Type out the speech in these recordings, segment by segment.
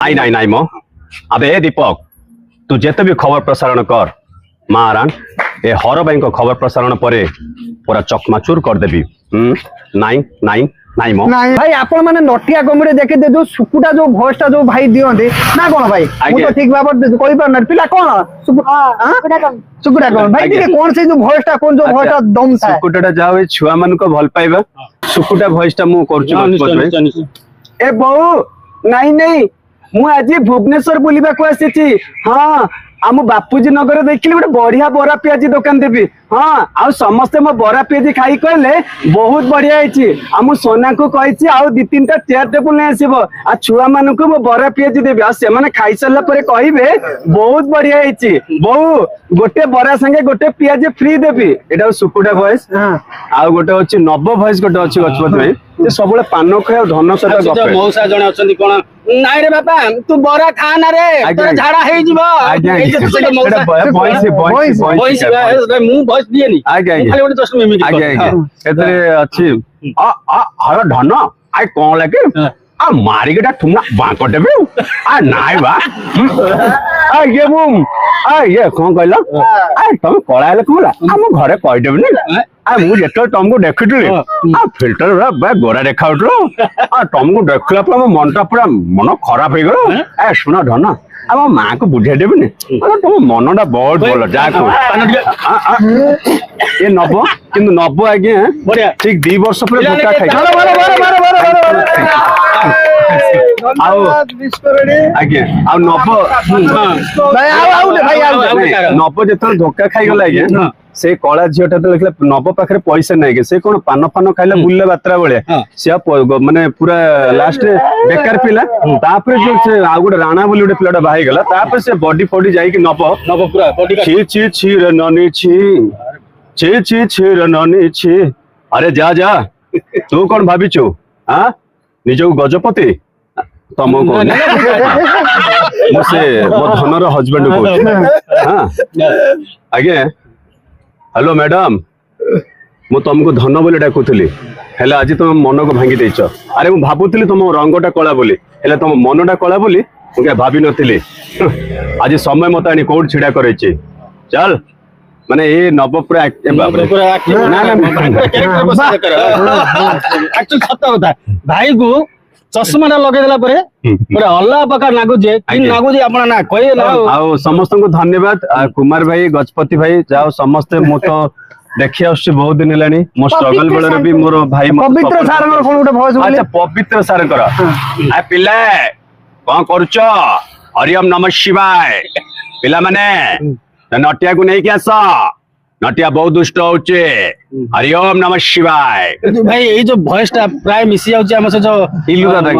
ନାଇଁ ନାଇଁ ନାଇଁ ମୋ ଆବେ ଏ ଦୀପକ ତୁ ଯେତେ ବି ଖବର ପ୍ରସାରଣ କର ମାରାନ ଏ ହର ଭାଇଙ୍କ ଖବର ପ୍ରସାରଣ ପରେ ପୁରା ଚକମାଚୁର କରିଦେବି। ନାଇଁ ନାଇଁ ନାଇଁ ମୋ भाई आपण माने नटिया कमेडी देखि दे जो सुकुटा जो भॉइस टा जो भाई दियंते ना कोन भाई मु तो ठीक बाबर कहि पर न पिला कोन सुकुटा कोन भाई ଟିକେ कोन से जो भॉइस टा कोन जो भॉइस टा दम था सुकुटा जाओ ए छुआ मन को भल पाइबा सुकुटा भॉइस टा मु करछु ए बहु नहीं नहीं मु आज भुवनेश्वर बुलिबा को आसीची। हां आम बापूजी नगर देखिले गोटे बढ़िया बरा पियाजी दुकान देवी। हाँ आ समस्ते मो बरा पियाजी खाई कहले बहुत बढ़िया है। आम सोना को कही आउ दी तीन टा चेयर टेबुल नहीं आसब आ छुआ मान को मो बरा पियाजी देवी आ से खाई सारा पर कहे बहुत बढ़िया है बहु गोटे बरा संगे गोटे पियाजी फ्री देवी। एटा सुकुटा भॉइस आ गोटे अच्छी नव भॉइस गोटे अच्छी गजपत भाई सब पान खाए धन सहित मौसा जने अछंती कोन नाइ रे बापा तू बरा खा ना रे तोर झाड़ा हे जीवो मु भॉइस दिएनी खाली गोटे जस्ट मिमिक एतरे अच्छी हर धन आइ कोन लागे आ मारी गेटा तुमना बांको देबे आ नाइ बा आ ये बुम आ ये कोन कहला आ तुम कळाले कोला हम घरे कहि देबनी आ मु जेतो तुमको देखितली आ फिल्टर रे बे गोरा देखाउतलो आ तुमको देखला पर मो मनटा पूरा मन खराब हो गेलो। ए सुनो धन आ मो मां को बुझे देबनी आ तुम मनटा बहुत बोल जा को ए नबो किंतु नबो आगे बढ़िया ठीक 2 वर्ष पर धोखा खाइ आगे आ नबो भाई आउ भाई नबो जेतो धोखा खाइ गला आगे से कला झीटा तो देखले नब पाखे पैसा नहीं से कौन पान फान खाइले बुल्ले बात्रा बेले से माने पूरा लास्ट बेकार पिला तापर जो से आ गोटे राणा बोली गोटे पिलाटा बाही गला तापर से बॉडी फॉडी जाई कि नब पूरा बॉडी छी छी छी रे ननी छी छी छी छी रे ननी छी। अरे जा जा तू कौन भाबिचु हां निजो गजपति तमो को मो से मो धनर हस्बैंड को हां आगे हेलो मैडम मु तुमको धन बोली डाकुली हेले आज तुम मन को भांगी देछ। अरे मु भाबुतली तुम रंगटा कला बोली हेले तुम मनटा कला बोली मुझे भाभी नथिली आज समय मत आनी कोड छिड़ा करे चल माने ए नवपुरा एक्चुअली सत्य कथा भाई को चश्माटा लगे देला परे पूरा अल्लाह पका नागुजे कि नागुजे आपण ना कहि ना आ समस्त को धन्यवाद कुमार भाई गजपति भाई जाओ समस्त मु तो देखि आछी बहुत दिन हेलानी मो स्ट्रगल बेले भी मोर भाई पवित्र सार कोन गोटे भॉइस अच्छा पवित्र सार कर आ पिल्ले कोन करछ हरिओम नमः शिवाय पिला माने नटिया को नहीं क्या सा नटिया बहुत दुष्ट होचे हरिओम नमः शिवाय भाई ए जो वॉइस टा प्राय मिसी जाउचे हम से जो इल्लू दादा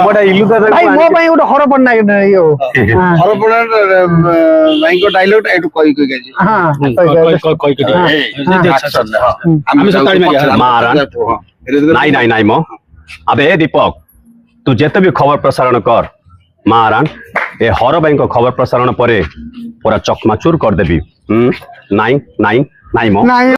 बड़ा इल्लू दादा भाई मो भाई गोटे हर पड़ना यो हर पड़ा भाई को डायलॉग एटू कोई गाजी हां हम सताड़ी में मारन नहीं नहीं नहीं मो अबे दीपक तू जेते भी खबर प्रसारण कर मारन ए हर भाई को खबर प्रसारण परे पूरा चकमाचूर कर देबी। नहीं नहीं नहीं मो